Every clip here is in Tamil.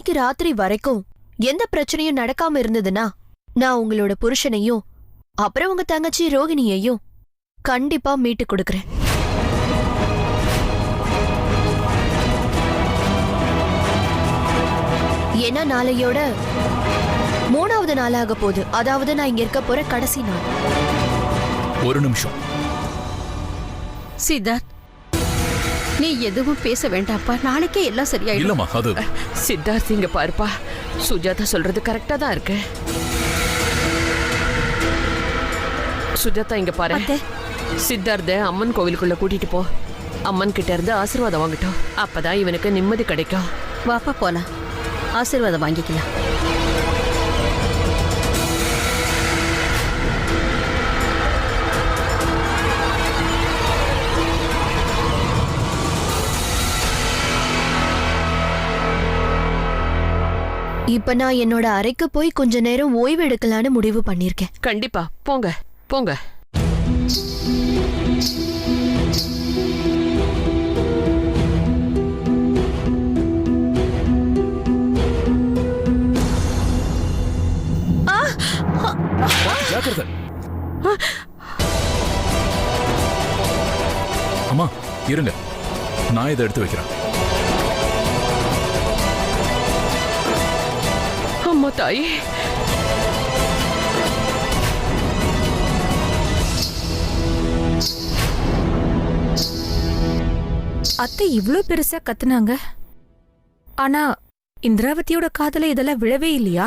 இன்னைக்கு ராத்திரி வரைக்கும் எந்த பிரச்சனையும் நடக்காம இருந்ததுன்னா நான் உங்களோட புருஷனையும் அப்புறம் உங்க தங்கச்சி ரோகிணியையும் கண்டிப்பா மீட்டு கொடுக்கறேன். ஏன்னா நாளையோட 3வது நாளாக போகுது. அதாவது நான் இங்க இருக்க போற கடைசி நாள். ஒரு நிமிஷம் சித்தார்த், நீ எதுவும் பேச வேண்டாப்பா. நாளைக்கே எல்லாம் சரியாயிடும். இல்லம்மா அது சித்தார்த் இங்க பாருப்பா, சுஜாதா சொல்றது கரெக்டா தான் இருக்கு. சுஜாதா இங்க பாரு, சித்தார்த்த அம்மன் கோவிலுக்குள்ள கூட்டிட்டு போ. அம்மன் கிட்ட இருந்து ஆசீர்வாதம் வாங்கட்டும். அப்பதான் இவனுக்கு நிம்மதி கிடைக்கும். வாப்பா போலாம், ஆசீர்வாதம் வாங்கிக்கலாம். இப்ப நான் என்னோட அறைக்கு போய் கொஞ்ச நேரம் ஓய்வு எடுக்கலான்னு முடிவு பண்ணிருக்கேன். கண்டிப்பா போங்க போங்க. ஜாக்கிரதை. அம்மா இருங்க, நான் இதை எடுத்து வைக்கிறேன். அம்மா தாயே, அத்தை இவ்ளோ பெருசா கத்துனாங்க. ஆனா இந்திராவதியோட காதுல இதெல்லாம் விழவே இல்லையா?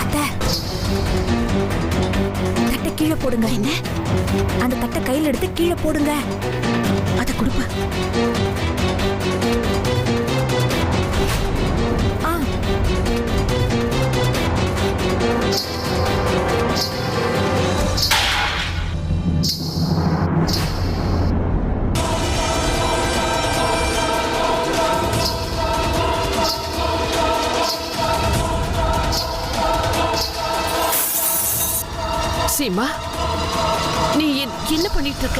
அத்தை, தட்டை கீழே போடுங்க. என்ன? அந்த தட்டை கையில எடுத்து கீழே போடுங்க. அத கொடுப்பா. சீமா, நீ என்ன பண்ணிட்டு இருக்க?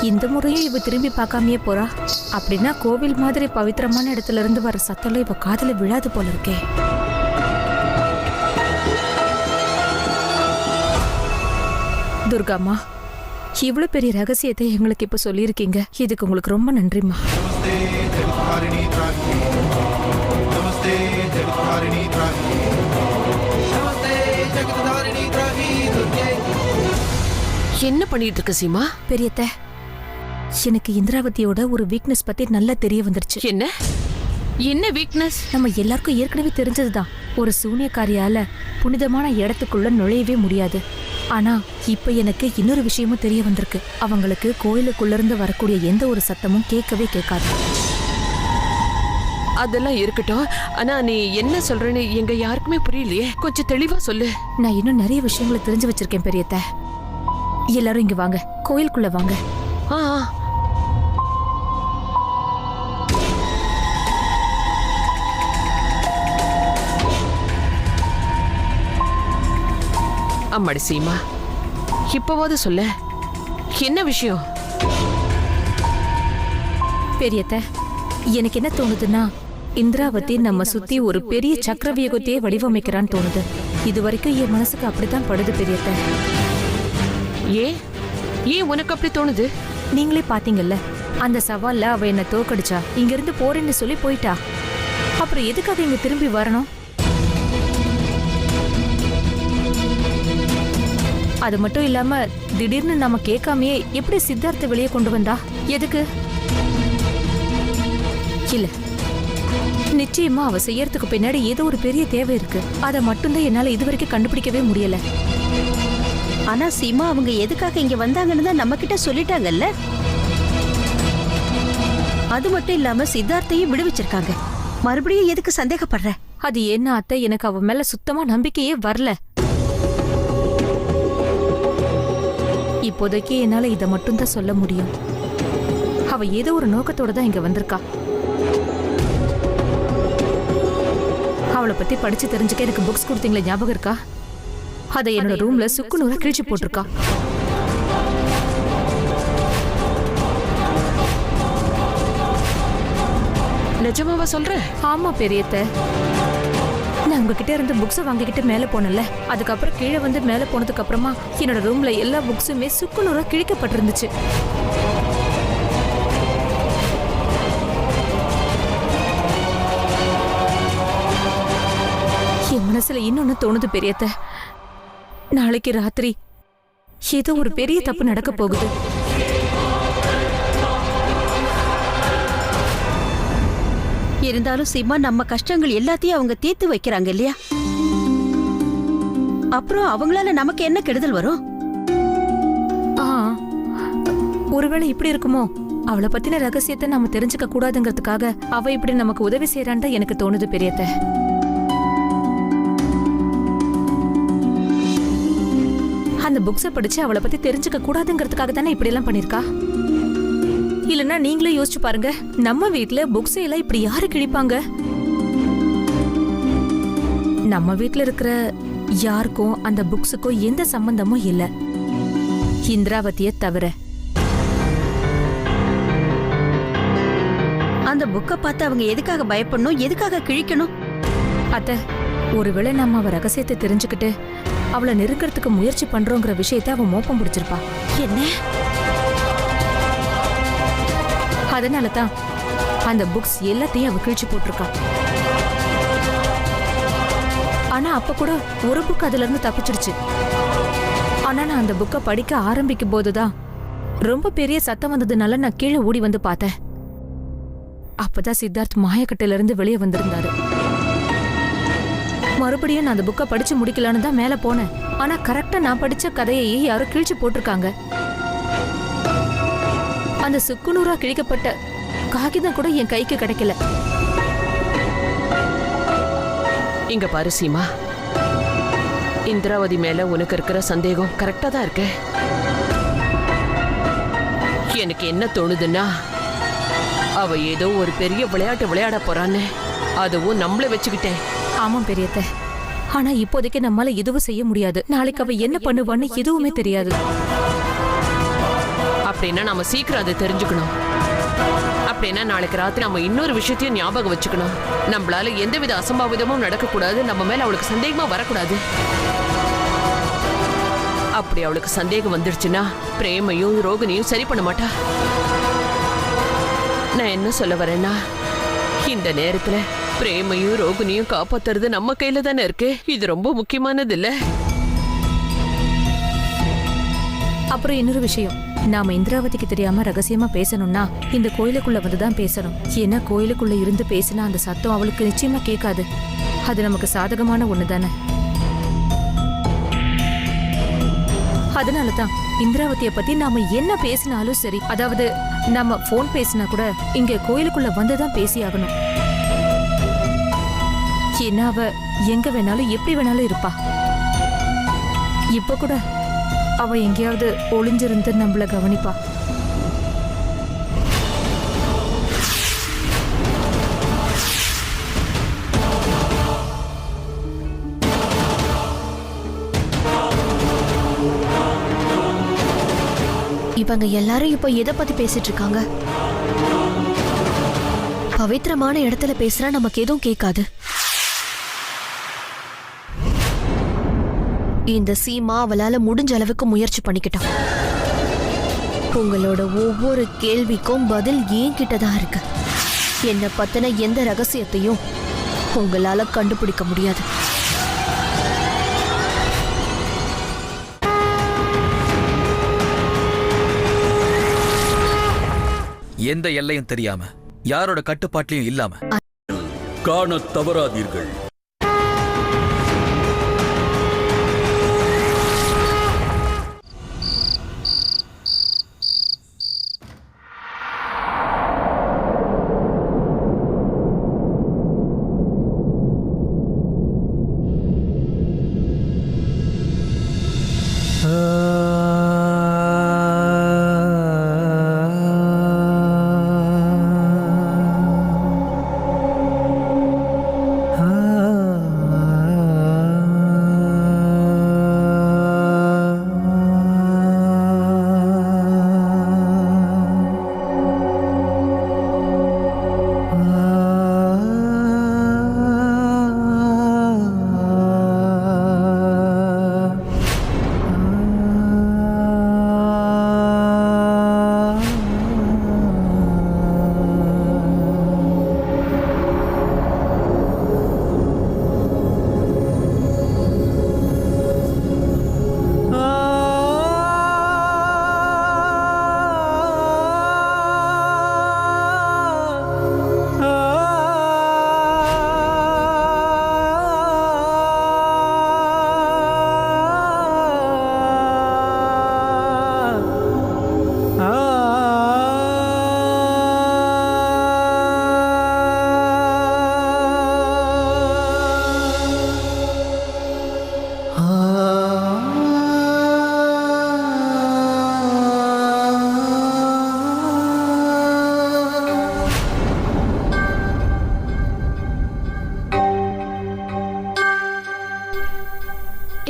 இந்த முறையும் இவ திரும்பி பார்க்காமயே போறா. அப்படின்னா கோவில் மாதிரி பவித்திரமான இடத்துல இருந்து வர சத்தம் இவ காதுல விழாது போல இருக்கே. துர்காமா, இவ்வளவு பெரிய ரகசியத்தை எங்களுக்கு இப்ப சொல்லியிருக்கீங்க. இதுக்கு உங்களுக்கு ரொம்ப நன்றிம்மா. என்ன பண்ணிட்டு இருக்க சீமா? பெரியத்த, எனக்கு இந்திராவதியோட ஒரு வீக்னஸ் பத்தி நல்லா தெரிய வந்துருச்சு. என்ன என்ன வீக்னஸ்? நம்ம எல்லாருக்கும் ஏற்கனவே தெரிஞ்சதுதான். ஒரு சூனியக்காரியால புனிதமான இடத்துக்குள்ள நுழையவே முடியாது. ஆனா இப்ப எனக்கு இன்னொரு விஷயமும் தெரிய வந்திருக்கு. அவங்களுக்கு கோயிலுக்குள்ள இருந்து வரக்கூடிய எந்த ஒரு சத்தமும் கேட்கவே கேட்காது. அதெல்லாம் இருக்கட்டும். ஆனா நீ என்ன சொல்றேன்னு எங்க யாருக்குமே புரியலையே. கொஞ்சம் தெளிவா சொல்லு. நான் இன்னும் நிறைய விஷயங்களை தெரிஞ்சு வச்சிருக்கேன் பெரியத்த. எல்லாரும் இங்க வாங்க, கோயிலுக்குள்ள வாங்க. அம்மாடி சீமா, இப்பவாது சொல்ல, என்ன விஷயம்? பெரியத்த, எனக்கு என்ன தோணுதுன்னா, இந்திராவதி நம்ம சுத்தி ஒரு பெரிய சக்கரவியூகத்தையே வடிவமைக்கிறான்னு தோணுது. இது வரைக்கும் என் மனசுக்கு அப்படித்தான் படுது பெரியத்த. ஏன் உனக்கு அப்படி தோணுது? நீங்களே பாத்தீங்கல்ல, அந்த சவால்ல அவ என்ன தோக்கடிச்சா. இங்க இருந்து போறேன்னு சொல்லி போயிட்டா. அப்புறம் எதுக்காக இங்க திரும்பி வரணும்? அது மட்டும் இல்லாம திடீர்னு நம்ம கேட்காமயே எப்படி சித்தார்த்த வெளியே கொண்டு வந்தா? எதுக்கு? இல்ல, நிச்சயமா அவ செய்யறதுக்கு பின்னாடி ஏதோ ஒரு பெரிய தேவை இருக்கு. அதை மட்டும்தான் என்னால இதுவரைக்கும் கண்டுபிடிக்கவே முடியல. ஆனா சீமா, அவங்க எதுக்காக இங்க வந்தாங்கன்னு தான் நம்ம கிட்ட சொல்லிட்டாங்கல்ல. அது மட்டும் இல்லாம சித்தார்த்தையும் விடுவிச்சிருக்காங்க. மறுபடியும் எதுக்கு சந்தேகப்படுற? அது என்ன அத்தை, எனக்கு அவ மேல சுத்தமா நம்பிக்கையே வரல. இப்போதைக்கு என்னால இதை மட்டும்தான் சொல்ல முடியும். அவ ஏதோ ஒரு நோக்கத்தோட தான் இங்க வந்திருக்கா. அவளை பத்தி படிச்சு தெரிஞ்சுக்க எனக்கு புக்ஸ் கொடுத்தீங்களே ஞாபகம் இருக்கா? அதை என்னோட ரூம்ல சுக்குநூறா கிழிச்சு போட்டிருக்கா. நிஜமாவா சொல்ற? ஆமா பெரியத்த, நான் உங்ககிட்ட இருந்து புக்ஸை வாங்கிக்கிட்டு மேல போனல, அதுக்கப்புறம் கீழே வந்து மேல போனதுக்கு அப்புறமா என்னோட ரூம்ல எல்லா புக்ஸுமே சுக்குநூறா கிழிக்கப்பட்டிருந்துச்சு. என் மனசுல இன்னொன்னு தோணுது பெரியத்த, நாளைக்கு ராத்திரி ஏதோ ஒரு பெரிய தப்பு நடக்க போகுது. இருந்தாலும் சீமா, நம்ம கஷ்டங்கள் எல்லாத்தையும் அவங்க தீர்த்து வைக்கிறாங்க இல்லையா? அப்புறம் அவங்களால நமக்கு என்ன கெடுதல் வரும்? ஆ, ஒருவேளை இப்படி இருக்குமோ? அவளை பத்தின ரகசியத்தை நாம தெரிஞ்சுக்க கூடாதுங்கிறதுக்காக அவ இப்படி நமக்கு உதவி செய்யறான்டா எனக்கு தோணுது பெரியத்த. அந்த புக்ஸை படிச்சு அவளை பத்தி தெரிஞ்சுக்க கூடாதுங்கிறதுக்காக தானே இப்படி எல்லாம் பண்ணிருக்கா. இல்லன்னா நீங்களே யோசிச்சு பாருங்க, நம்ம வீட்ல புக்ஸ் எல்லாம் இப்படி யாரு கிழிப்பாங்க? நம்ம வீட்ல இருக்கிற யாருக்கும் அந்த புக்ஸுக்கும் எந்த சம்பந்தமும் இல்ல, இந்திராவதியை தவிர. அந்த புக்கை பார்த்து அவங்க எதுக்காக பயப்படணும், எதுக்காக கிழிக்கணும்? அத்த, ஒருவேளை நம்ம அவ ரகசியத்தை தெரிஞ்சுக்கிட்டு அவளை நெருக்கிறதுக்கு முயற்சி பண்றோங்கிற விஷயத்தை அவ மோப்பம் பிடிச்சிருப்பா. என்ன? அதனாலதான் அந்த புக்ஸ் எல்லாத்தையும் அவ கிழிச்சு போட்டிருக்கா. ஆனா அப்ப கூட ஒரு புக் அதுல இருந்து தப்பிச்சிருச்சு. ஆனா நான் அந்த புக்கை படிக்க ஆரம்பிக்கும் போதுதான் ரொம்ப பெரிய சத்தம் வந்ததுனால நான் கீழே ஓடி வந்து பார்த்தேன். அப்பதான் சித்தார்த் மாயக்கட்டையில இருந்து வெளியே வந்திருந்தாரு. மறுபடியும் நான் அந்த புக்கை படிச்சு முடிக்கலான்னு தான் மேல போனேன். ஆனா கரெக்டா நான் படிச்ச கதையையே யாரோ கிழிச்சு போட்டிருக்காங்க. அந்த சுக்குநூறா கிழிக்கப்பட்ட காகிதம் கூட என் கைக்கு கிடைக்கல. இங்க பாரு சீமா, இந்திராவதி மேல உனக்கு இருக்கிற சந்தேகம் கரெக்டா தான் இருக்கு. எனக்கு என்ன தோணுதுன்னா, அவ ஏதோ ஒரு பெரிய விளையாட்டு விளையாட போறான்னு, அதுவும் நம்மள வச்சுக்கிட்டேன். ஆமா பெரியத்த, ஆனா இப்போதைக்கு நம்மால எதுவும் செய்ய முடியாது. நாளைக்கு அவ என்ன பண்ணுவான்னு எதுவுமே தெரியாது. அப்படின்னா நாம சீக்கிரம் அதை தெரிஞ்சுக்கணும். அப்படின்னா நாளைக்கு ராத்திரி நம்ம இன்னொரு விஷயத்தையும் ஞாபகம் வச்சுக்கணும். நம்மளால எந்தவித அசம்பாவிதமும் நடக்கக்கூடாது, நம்ம மேல அவளுக்கு சந்தேகமா வரக்கூடாது. அப்படி அவளுக்கு சந்தேகம் வந்துடுச்சுன்னா பிரேமையும் ரோகிணியும் சரி பண்ண மாட்டா. நான் என்ன சொல்ல வரேன்னா, இந்த நேரத்துல பிரேமையும் ரோகிணியும் காப்பாத்துறது நம்ம கையில தானே இருக்கு. இது ரொம்ப முக்கியமானது இல்ல? அப்புறம் இன்னொரு விஷயம், நாம இந்திராவதிக்கு தெரியாம ரகசியமா பேசணும்னா இந்த கோயிலுக்குள்ள வந்துதான் பேசணும். ஏன்னா கோயிலுக்குள்ள இருந்து பேசினா அந்த சத்தம் அவளுக்கு நிச்சயமா கேட்காது. அது நமக்கு சாதகமான ஒண்ணுதானே. அதனாலதான் இந்திராவதியை பத்தி நாம என்ன பேசினாலும் சரி, அதாவது நம்ம போன் பேசினா கூட இங்க கோயிலுக்குள்ள வந்துதான் பேசியாகணும். ஏன்னா அவ எங்க வேணாலும் எப்படி வேணாலும் இருப்பா. இப்ப கூட அவ எங்கேயாவது ஒளிஞ்சிருந்து நம்மள கவனிப்பா. இவங்க எல்லாரும் இப்ப எதை பத்தி பேசிட்டு இருக்காங்க? பவித்திரமான இடத்துல பேசுறா நமக்கு எதுவும் கேட்காது. இந்த சீமா அவளால முடிஞ்ச அளவுக்கு முயற்சி பண்ணிக்கிட்டான். உங்களோட ஒவ்வொரு கேள்விக்கும் பதில் ஏன் கிட்டதான் இருக்கு. என்ன பத்தின எந்த ரகசியத்தையும் உங்களால கண்டுபிடிக்க முடியாது. எந்த எல்லையும் தெரியாம, யாரோட கட்டுப்பாட்டிலையும் இல்லாம காணத் தவறாதீர்கள்.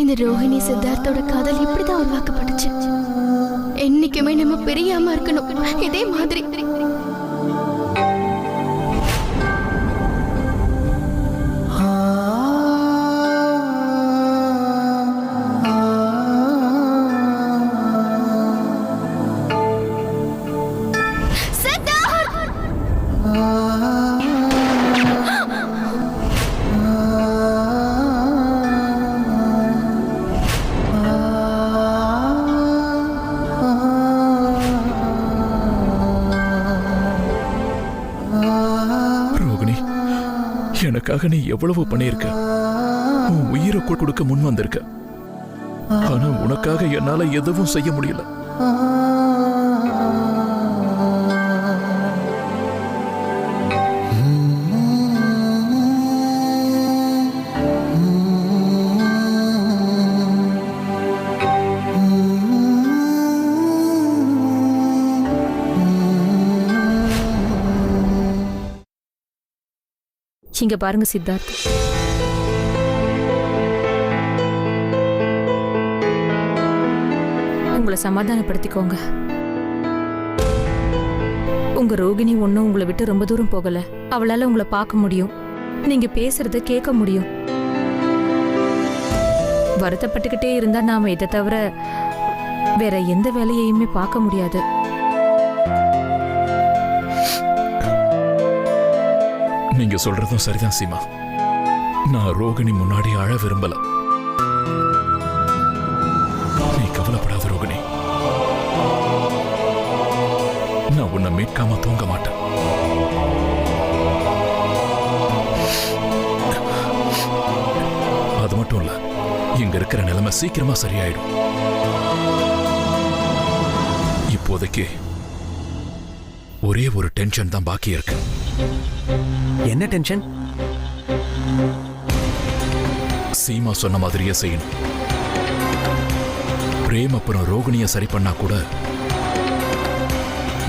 இந்த ரோஹிணி சித்தார்த்தோட காதல் இப்படிதான் உருவாக்கப்பட்டுச்சு. என்னைக்குமே நம்ம பிரியாம இருக்கணும் இதே மாதிரி. ரோகிணி, எனக்காக நீ எவ்வளவு பண்ணியிருக்க. உன் உயிரை கொடுக்க முன் வந்திருக்க. ஆனா உனக்காக என்னால எதுவும் செய்ய முடியல. இங்க பாருங்க சித்தார்த், உங்களை சமாதானப்படுத்திக்கோங்க. உங்க ரோகிணி ஒன்னும் உங்களை விட்டு ரொம்ப தூரம் போகல. அவளால உங்களை பார்க்க முடியும், நீங்க பேசுறத கேட்க முடியும். வருத்தப்பட்டுக்கிட்டே இருந்தா நாம இதை தவிர வேற எந்த வேலையையுமே பார்க்க முடியாது. நீங்க சொல்றதும் சரிதான் சீமா. நான் ரோகிணி முன்னாடி அழ விரும்பல. நீ கவலைப்படாத ரோகிணி. நான் உன்னை மீட்காம தூங்க மாட்டேன். அது மட்டும் இல்ல, இங்க இருக்கிற நிலைமை சீக்கிரமா சரியாயிடும். இப்போதைக்கு ஒரே ஒரு டென்ஷன் தான் பாக்கி இருக்கு. என்ன டென்ஷன்? சீமா சொன்ன மாதிரியே செய்யணும். பிரேம் அப்புறம் ரோகிணிய சரி பண்ணா கூட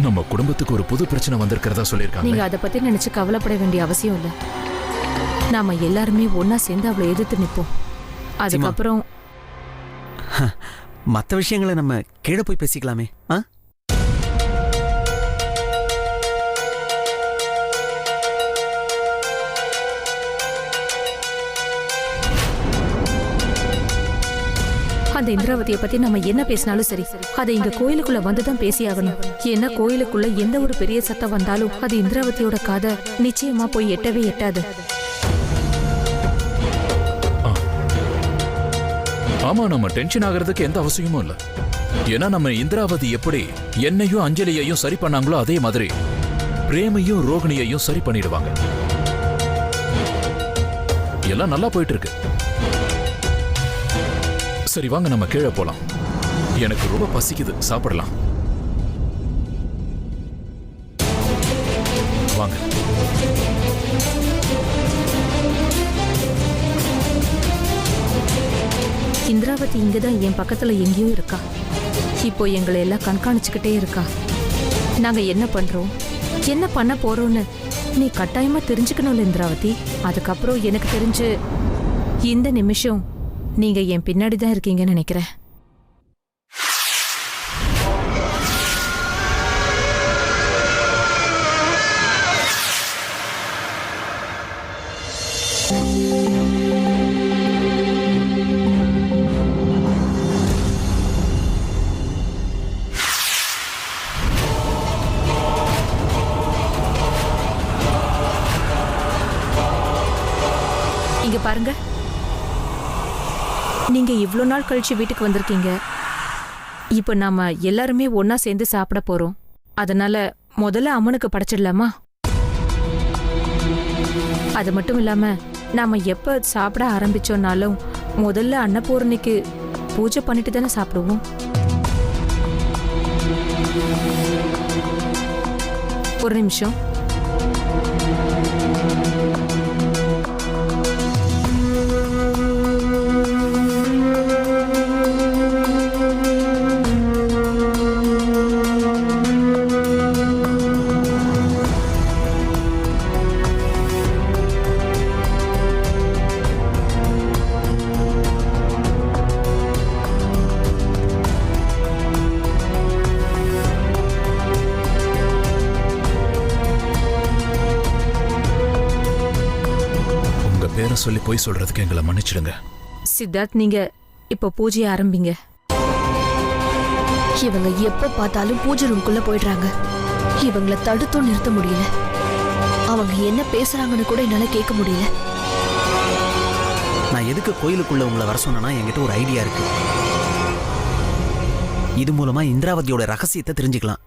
நம்ம குடும்பத்துக்கு ஒரு புது பிரச்சனை வந்திருக்கிறதா சொல்லியிருக்காங்க. நீங்க அதை பத்தி நினைச்சு கவலைப்பட வேண்டிய அவசியம் இல்ல. நாம எல்லாருமே ஒன்னா சேர்ந்து அவளை எதிர்த்து நிப்போம். அதுக்கப்புறம் மற்ற விஷயங்களை நம்ம கீழே போய் பேசிக்கலாமே. அந்த இந்திராவதியை பத்தி நம்ம என்ன பேசினாலும் சரி, அதை இங்க கோயிலுக்குள்ள வந்துதான் பேசியாகணும். ஏன்னா கோயிலுக்குள்ள எந்த ஒரு பெரிய சத்தம் வந்தாலும் அது இந்திராவதியோட காதை நிச்சயமா போய் எட்டவே எட்டாது. ஆமா, நம்ம டென்ஷன் ஆகிறதுக்கு எந்த அவசியமும் இல்ல. ஏன்னா நம்ம இந்திராவதி எப்படி என்னையும் அஞ்சலியையும் சரி பண்ணாங்களோ அதே மாதிரி பிரேமையும் ரோகிணியையும் சரி பண்ணிடுவாங்க. எல்லாம் நல்லா போயிட்டு இருக்கு. சரி வாங்க, நம்ம கீழே போலாம். எனக்கு ரொம்ப பசிக்குது, சாப்பிடலாம் வாங்க. இந்திராவதி இங்கதான் என் பக்கத்துல எங்கேயோ இருக்கா. இப்போ எங்களை எல்லாம் கண்காணிச்சுக்கிட்டே இருக்கா. நாங்க என்ன பண்றோம், என்ன பண்ண போறோம்னு நீ கட்டாயமா தெரிஞ்சுக்கணும்ல இந்திராவதி. அதுக்கப்புறம் எனக்கு தெரிஞ்சு இந்த நிமிஷம் நீங்க என் பின்னாடி தான் இருக்கீங்கன்னு நினைக்கிறேன். இங்க பாருங்க, நீங்க இவ்ளோ நாள் கழிச்சு வீட்டுக்கு வந்திருக்கீங்க. இப்ப நாம எல்லாருமே ஒன்னா சேர்ந்து சாப்பிட போறோம். அதனால முதல்ல அம்மனுக்கு படைச்சிடலாமா? அது மட்டும் இல்லாம நாம எப்ப சாப்பிட ஆரம்பிச்சோம்னாலும் முதல்ல அன்னபூரணிக்கு பூஜை பண்ணிட்டு தானே சாப்பிடுவோம். ஒரு நிமிஷம். சொல்லி பொய் சொல்றதுக்கு எங்களை மன்னிச்சிடுங்க. சித்தார்த், நீங்க இப்போ பூஜையை ஆரம்பிங்க. இவங்க எப்ப பார்த்தாலும் பூஜை ரூம்குள்ள போயிடுறாங்க. இவங்கள தடுத்தும் நிறுத்த முடியல. அவங்க என்ன பேசுறாங்கன்னு கூட என்னால கேட்க முடியல. நான் எதுக்கு கோயிலுக்குள்ள உங்களை வர சொன்னேன்னா என்கிட்ட ஒரு ஐடியா இருக்கு. இது மூலமா இந்திராவதியோட ரகசியத்தை தெரிஞ்சுக்கலாம்.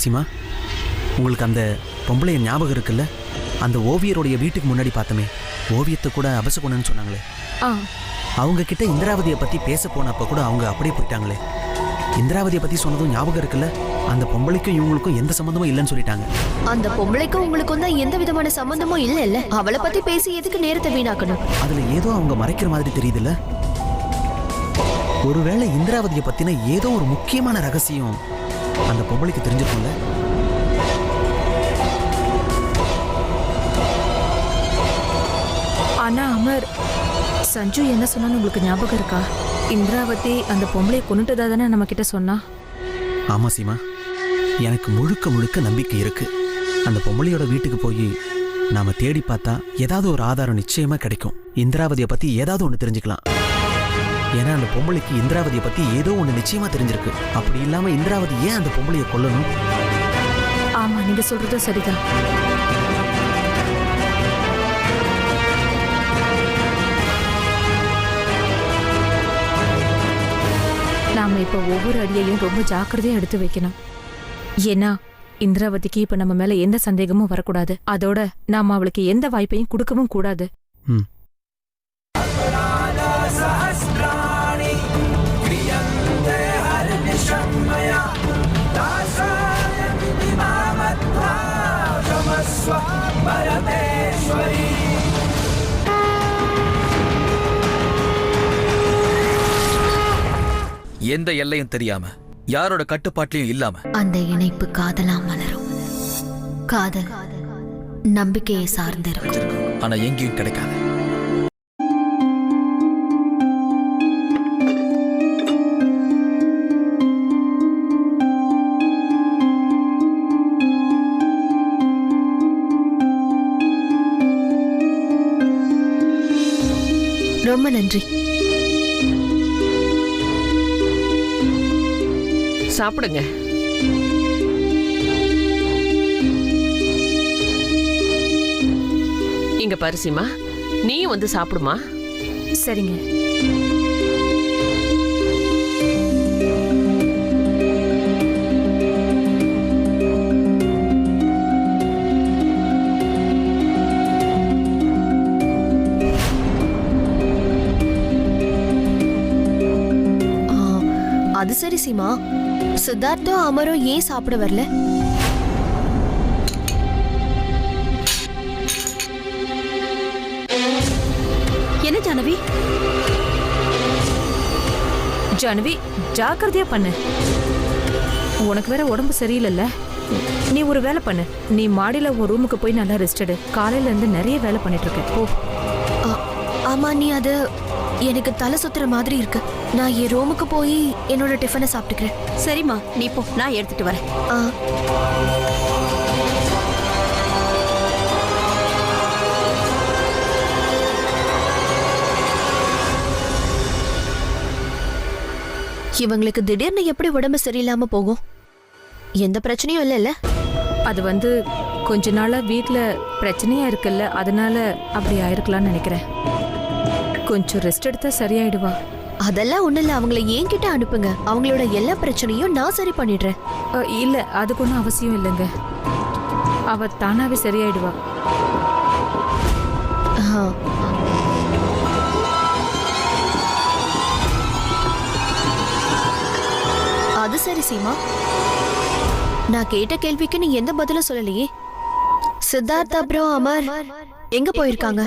சீமா, உங்களுக்கு அந்த பொம்பளைய ஞாபகம் இருக்குல்ல? அந்த ஓவியருடைய வீட்டுக்கு முன்னாடி பார்த்தமே, ஓவியத்தை கூட அபசகுணன்னு சொன்னாங்களே. அவங்க கிட்ட இந்திராவதியை பத்தி பேச போனப்ப கூட அவங்க அப்படியே போயிட்டாங்களே. இந்திராவதியை பத்தி சொன்னதும் ஞாபகம் இருக்குல்ல? அந்த பொம்பளைக்கும் இவங்களுக்கும் எந்த சம்பந்தமும் இல்லைன்னு சொல்லிட்டாங்க. அந்த பொம்பளைக்கும் உங்களுக்கும் தான் எந்த விதமான சம்பந்தமும் இல்ல. அவளை பத்தி பேசி எதுக்கு நேரத்தை வீணாக்கணும்? அதுல ஏதோ அவங்க மறைக்கிற மாதிரி தெரியுதுல்ல. ஒருவேளை இந்திராவதியை பத்தின ஏதோ ஒரு முக்கியமான ரகசியம் அந்த பொம்பளைக்கு தெரிஞ்சிருக்கும்ல. ஆனா அமர், சஞ்சு என்ன சொன்னான்னு உங்களுக்கு ஞாபகம் இருக்கா? இந்திராவதி அந்த பொம்பளையை கொன்னுட்டதா தானே நம்ம கிட்ட சொன்னா. ஆமா சீமா, எனக்கு முழுக்க முழுக்க நம்பிக்கை இருக்கு. அந்த பொம்பளையோட வீட்டுக்கு போய் நாம தேடி பார்த்தா ஏதாவது ஒரு ஆதாரம் நிச்சயமா கிடைக்கும். இந்திராவதியை பத்தி ஏதாவது ஒண்ணு தெரிஞ்சுக்கலாம். ஏன்னா அந்த பொம்பளைக்கு இந்திராவதியை பத்தி ஏதோ ஒண்ணு நிச்சயமா தெரிஞ்சிருக்கு. அப்படி இல்லாம இந்திராவதி ஏன் அந்த பொம்பளையை கொல்லணும்? ஆமா, நீங்க சொல்றது சரிதான். நாம இப்ப ஒவ்வொரு அடியையும் ரொம்ப ஜாக்கிரதையா எடுத்து வைக்கணும். ஏன்னா இந்திராவதிக்கு இப்ப நம்ம மேல எந்த சந்தேகமும் வரக்கூடாது. அதோட நாம அவளுக்கு எந்த வாய்ப்பையும் கொடுக்கவும் கூடாது. எந்த எல்லையும் தெரியாம, யாரோட கட்டுப்பாட்டிலையும் இல்லாம அந்த இணைப்பு காதலா மலரும். காதல் நம்பிக்கையை சார்ந்திருக்கும், ஆனா எங்கேயும் கிடைக்காது. ரொம்ப நன்றி. சாப்பிடுங்க. இங்க பரிசிமா, நீயும் வந்து சாப்பிடுமா. சரிங்க. அது சரி சீமா, சித்தார்த்தும் அமரும் ஏன் சாப்பிட வரல? என்ன ஜானவி? ஜானவி, ஜாக்கிரதையா பண்ணு. உனக்கு வேற உடம்பு சரியில்லைல்ல. நீ ஒரு வேலை பண்ணு. நீ மாடியில உன் ரூமுக்கு போய் நல்லா ரெஸ்ட் எடு. காலையில இருந்து நிறைய வேலை பண்ணிட்டு இருக்க. ஓ ஆமா, நீ அது எனக்கு தலை சுத்துற மாதிரி இருக்கு. நான் என் ரூமுக்கு போய் என்னோட டிஃபனை சாப்பிட்டுக்கிறேன். சரிம்மா, நீ போ, நான் எடுத்துட்டு வரேன். இவங்களுக்கு திடீர்னு எப்படி உடம்பு சரியில்லாம போகும்? எந்த பிரச்சனையும் இல்லைல்ல? அது வந்து கொஞ்ச நாளா வீட்ல பிரச்சனையா இருக்குல்ல, அதனால அப்படி ஆயிருக்கலாம்னு நினைக்கிறேன். கொஞ்சம் ரெஸ்ட் எடுத்தா சரியாயிடுவா. அதெல்லாம் ஒண்ணு இல்ல. அவங்கள என்கிட்ட அனுப்புங்க. அவங்களோட எல்லா பிரச்சனையும் நான் சரி பண்ணிடுறேன். இல்ல, அதுக்கு ஒன்றும் அவசியம் இல்லைங்க. அவ தானாவே சரியாயிடுவா. அது சரி சீமா, நான் கேட்ட கேள்விக்கு நீ எந்த பதிலும் சொல்லலையே. சித்தார்த் அப்புறம் அமர் எங்க போயிருக்காங்க?